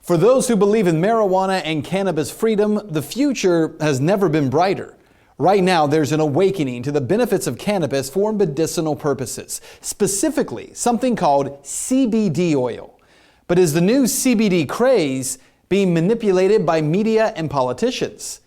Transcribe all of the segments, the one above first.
For those who believe in marijuana and cannabis freedom, the future has never been brighter. Right now, there's an awakening to the benefits of cannabis for medicinal purposes, specifically something called CBD oil. But is the new CBD craze being manipulated by media and politicians?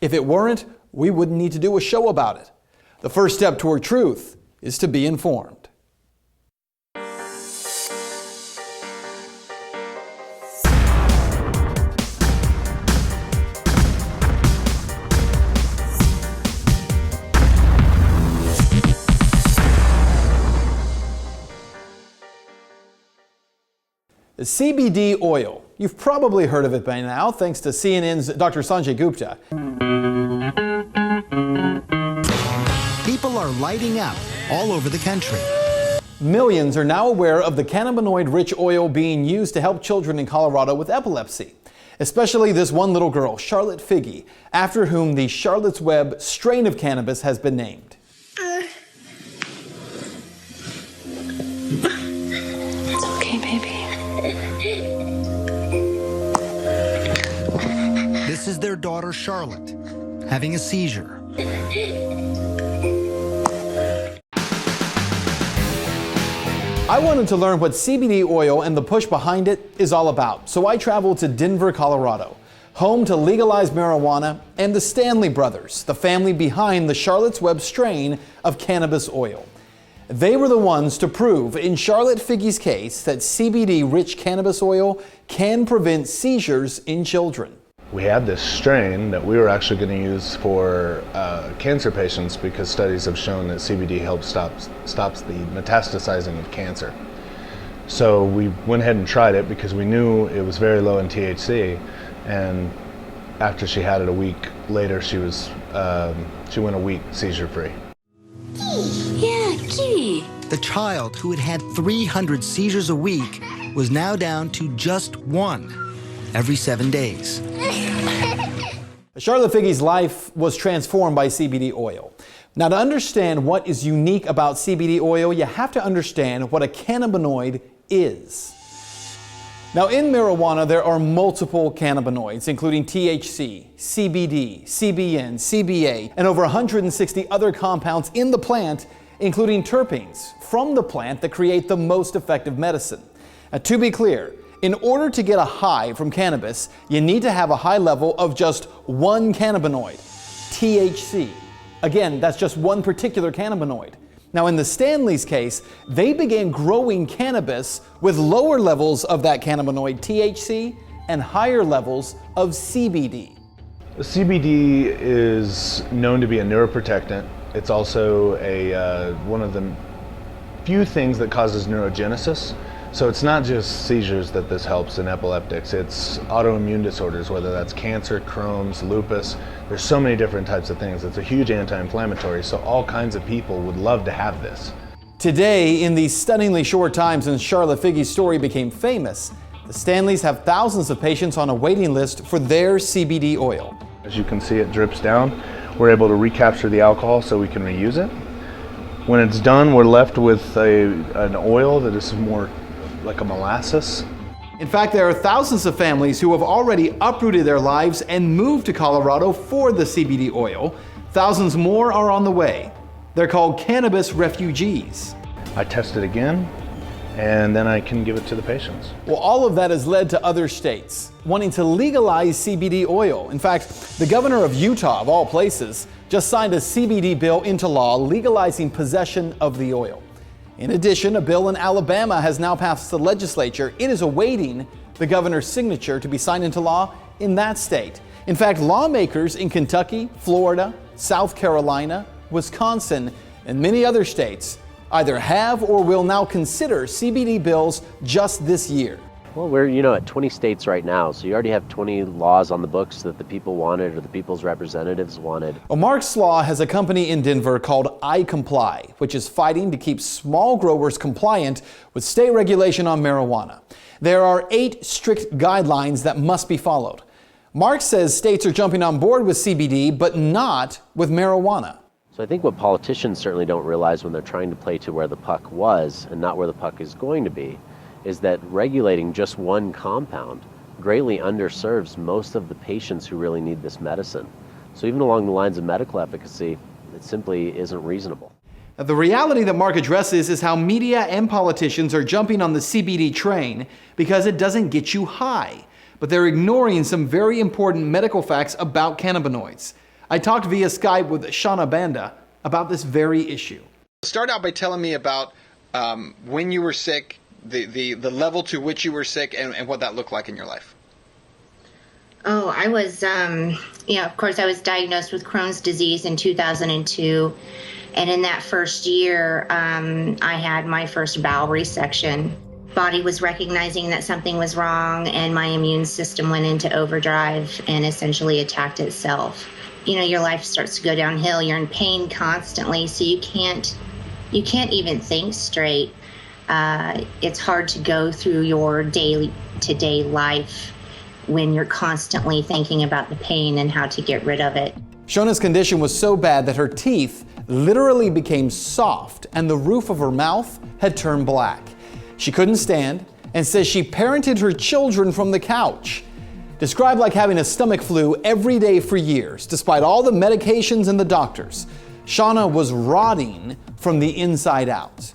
If it weren't, we wouldn't need to do a show about it. The first step toward truth is to be informed. The CBD oil. You've probably heard of it by now, thanks to CNN's Dr. Sanjay Gupta. People are lighting up all over the country. Millions are now aware of the cannabinoid-rich oil being used to help children in Colorado with epilepsy. Especially this one little girl, Charlotte Figge, after whom the Charlotte's Web strain of cannabis has been named. It's okay, baby. This is their daughter Charlotte, having a seizure. I wanted to learn what CBD oil and the push behind it is all about, so I traveled to Denver, Colorado, home to legalized marijuana and the Stanley brothers, the family behind the Charlotte's Web strain of cannabis oil. They were the ones to prove in Charlotte Figge's case that CBD-rich cannabis oil can prevent seizures in children. We had this strain that we were actually going to use for cancer patients because studies have shown that CBD helps stops the metastasizing of cancer. So we went ahead and tried it because we knew it was very low in THC, and after she had it a week later, she went a week seizure-free. Yeah, kitty. The child who had 300 seizures a week was now down to just one every 7 days. Charlotte Figge's life was transformed by CBD oil. Now, to understand what is unique about CBD oil, you have to understand what a cannabinoid is. Now, in marijuana, there are multiple cannabinoids, including THC, CBD, CBN, CBA, and over 160 other compounds in the plant, including terpenes from the plant that create the most effective medicine. Now, to be clear, in order to get a high from cannabis, you need to have a high level of just one cannabinoid, THC. Again, that's just one particular cannabinoid. Now, in the Stanley's case, they began growing cannabis with lower levels of that cannabinoid, THC, and higher levels of CBD. The CBD is known to be a neuroprotectant. It's also one of the few things that causes neurogenesis. So it's not just seizures that this helps in epileptics, it's autoimmune disorders, whether that's cancer, Crohn's, lupus. There's so many different types of things. It's a huge anti-inflammatory, so all kinds of people would love to have this. Today, in these stunningly short time since Charlotte Figge's story became famous, the Stanleys have thousands of patients on a waiting list for their CBD oil. As you can see, it drips down. We're able to recapture the alcohol so we can reuse it. When it's done, we're left with an oil that is more like a molasses. In fact, there are thousands of families who have already uprooted their lives and moved to Colorado for the CBD oil. Thousands more are on the way. They're called cannabis refugees. I test it again, and then I can give it to the patients. Well, all of that has led to other states wanting to legalize CBD oil. In fact, the governor of Utah, of all places, just signed a CBD bill into law legalizing possession of the oil. In addition, a bill in Alabama has now passed the legislature. It is awaiting the governor's signature to be signed into law in that state. In fact, lawmakers in Kentucky, Florida, South Carolina, Wisconsin, and many other states either have or will now consider CBD bills just this year. Well, we're, at 20 states right now, so you already have 20 laws on the books that the people wanted or the people's representatives wanted. Well, Mark Slaw has a company in Denver called I Comply, which is fighting to keep small growers compliant with state regulation on marijuana. There are 8 strict guidelines that must be followed. Mark says states are jumping on board with CBD, but not with marijuana. So I think what politicians certainly don't realize when they're trying to play to where the puck was and not where the puck is going to be is that regulating just one compound greatly underserves most of the patients who really need this medicine. So even along the lines of medical efficacy, it simply isn't reasonable. Now, the reality that Mark addresses is how media and politicians are jumping on the CBD train because it doesn't get you high, but they're ignoring some very important medical facts about cannabinoids. I talked via Skype with Shauna Banda about this very issue. Start out by telling me about when you were sick, the level to which you were sick, and what that looked like in your life. Oh, I was, of course, I was diagnosed with Crohn's disease in 2002. And in that first year, I had my first bowel resection. Body was recognizing that something was wrong, and my immune system went into overdrive and essentially attacked itself. You know, your life starts to go downhill. You're in pain constantly, so you can't even think straight. It's hard to go through your day-to-day life when you're constantly thinking about the pain and how to get rid of it. Shauna's condition was so bad that her teeth literally became soft and the roof of her mouth had turned black. She couldn't stand and says she parented her children from the couch. Described like having a stomach flu every day for years, despite all the medications and the doctors. Shauna was rotting from the inside out.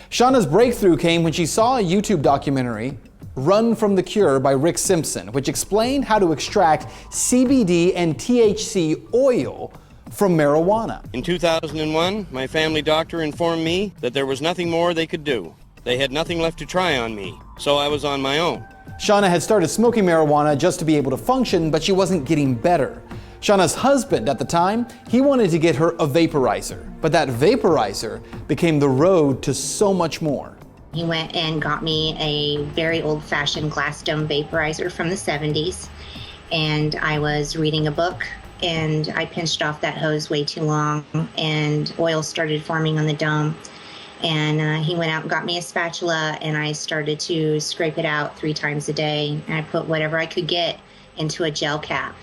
Shauna's breakthrough came when she saw a YouTube documentary, Run from the Cure by Rick Simpson, which explained how to extract CBD and THC oil from marijuana. In 2001, my family doctor informed me that there was nothing more they could do. They had nothing left to try on me, so I was on my own. Shauna had started smoking marijuana just to be able to function, but she wasn't getting better. Shauna's husband at the time, he wanted to get her a vaporizer, but that vaporizer became the road to so much more. He went and got me a very old-fashioned glass dome vaporizer from the 70s, and I was reading a book, and I pinched off that hose way too long, and oil started forming on the dome. And he went out and got me a spatula, and I started to scrape it out 3 times a day, and I put whatever I could get into a gel cap.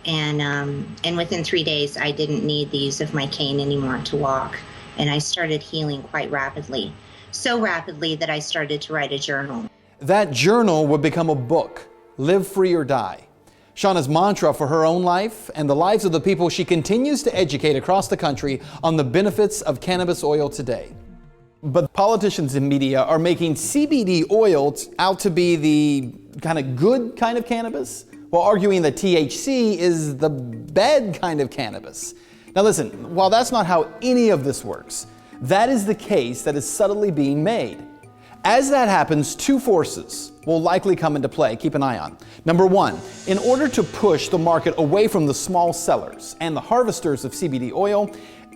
And within 3 days, I didn't need the use of my cane anymore to walk, and I started healing quite rapidly. So rapidly that I started to write a journal. That journal would become a book, Live Free or Die. Shauna's mantra for her own life and the lives of the people she continues to educate across the country on the benefits of cannabis oil today. But politicians and media are making CBD oil out to be the kind of good kind of cannabis, while arguing that THC is the bad kind of cannabis. Now listen, while that's not how any of this works, that is the case that is subtly being made. As that happens, 2 forces will likely come into play. Keep an eye on. Number 1, in order to push the market away from the small sellers and the harvesters of CBD oil,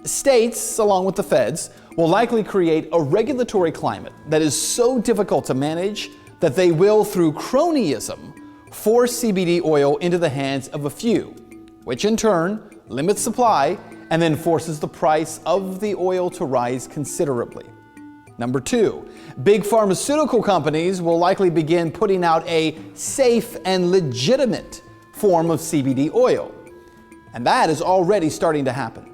states, along with the feds, will likely create a regulatory climate that is so difficult to manage that they will, through cronyism, force CBD oil into the hands of a few, which in turn limits supply and then forces the price of the oil to rise considerably. Number 2, big pharmaceutical companies will likely begin putting out a safe and legitimate form of CBD oil. And that is already starting to happen.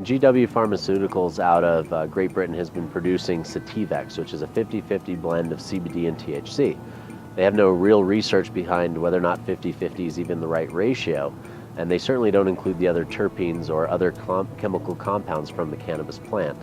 GW Pharmaceuticals out of Great Britain has been producing Sativex, which is a 50-50 blend of CBD and THC. They have no real research behind whether or not 50-50 is even the right ratio, and they certainly don't include the other terpenes or other chemical compounds from the cannabis plant.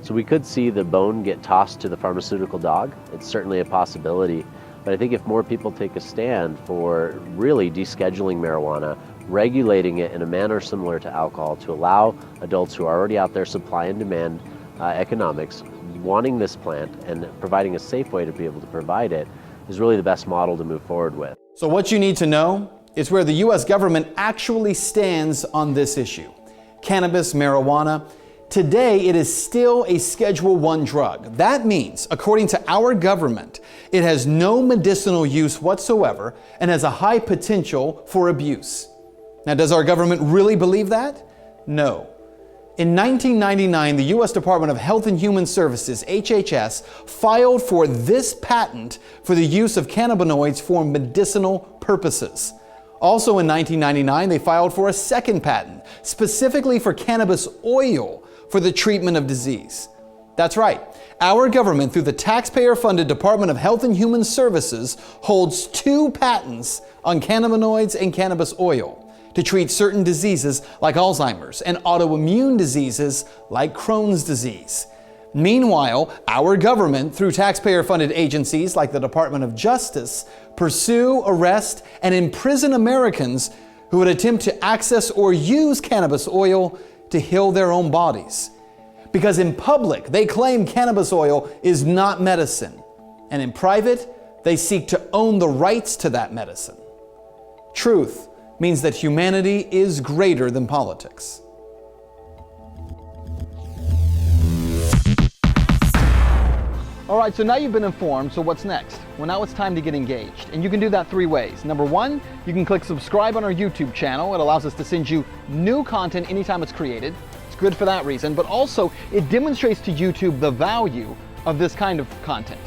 So we could see the bone get tossed to the pharmaceutical dog. It's certainly a possibility, but I think if more people take a stand for really descheduling marijuana, regulating it in a manner similar to alcohol to allow adults who are already out there, supply and demand economics, wanting this plant and providing a safe way to be able to provide it, is really the best model to move forward with. So what you need to know is where the U.S. government actually stands on this issue. Cannabis, marijuana. Today, it is still a Schedule I drug. That means, according to our government, it has no medicinal use whatsoever and has a high potential for abuse. Now, does our government really believe that? No. In 1999, the U.S. Department of Health and Human Services, HHS, filed for this patent for the use of cannabinoids for medicinal purposes. Also in 1999, they filed for a second patent, specifically for cannabis oil for the treatment of disease. That's right. Our government, through the taxpayer-funded Department of Health and Human Services, holds 2 patents on cannabinoids and cannabis oil to treat certain diseases like Alzheimer's and autoimmune diseases like Crohn's disease. Meanwhile, our government, through taxpayer-funded agencies like the Department of Justice, pursue, arrest, and imprison Americans who would attempt to access or use cannabis oil to heal their own bodies. Because in public, they claim cannabis oil is not medicine, and in private, they seek to own the rights to that medicine. Truth means that humanity is greater than politics. All right, so now you've been informed, so what's next? Well, now it's time to get engaged, and you can do that 3 ways. Number 1, you can click subscribe on our YouTube channel. It allows us to send you new content anytime it's created. It's good for that reason, but also it demonstrates to YouTube the value of this kind of content.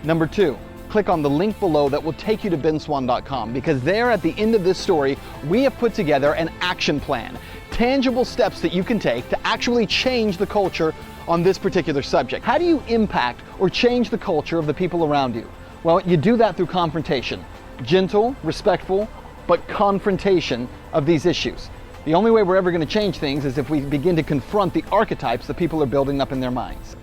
Number 2, click on the link below that will take you to benswan.com, because there at the end of this story, we have put together an action plan, tangible steps that you can take to actually change the culture on this particular subject. How do you impact or change the culture of the people around you? Well, you do that through confrontation. Gentle, respectful, but confrontation of these issues. The only way we're ever going to change things is if we begin to confront the archetypes that people are building up in their minds.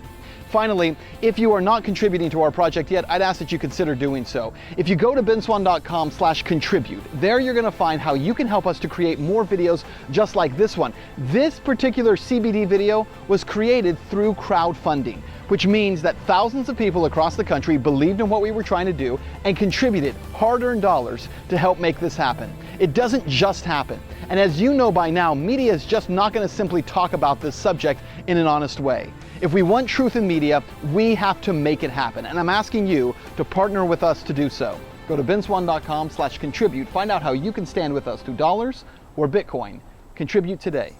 Finally, if you are not contributing to our project yet, I'd ask that you consider doing so. If you go to benswan.com/contribute, there you're going to find how you can help us to create more videos just like this one. This particular CBD video was created through crowdfunding, which means that thousands of people across the country believed in what we were trying to do and contributed hard-earned dollars to help make this happen. It doesn't just happen. And as you know by now, media is just not going to simply talk about this subject in an honest way. If we want truth in media, we have to make it happen. And I'm asking you to partner with us to do so. Go to benswan.com/contribute. Find out how you can stand with us through dollars or Bitcoin. Contribute today.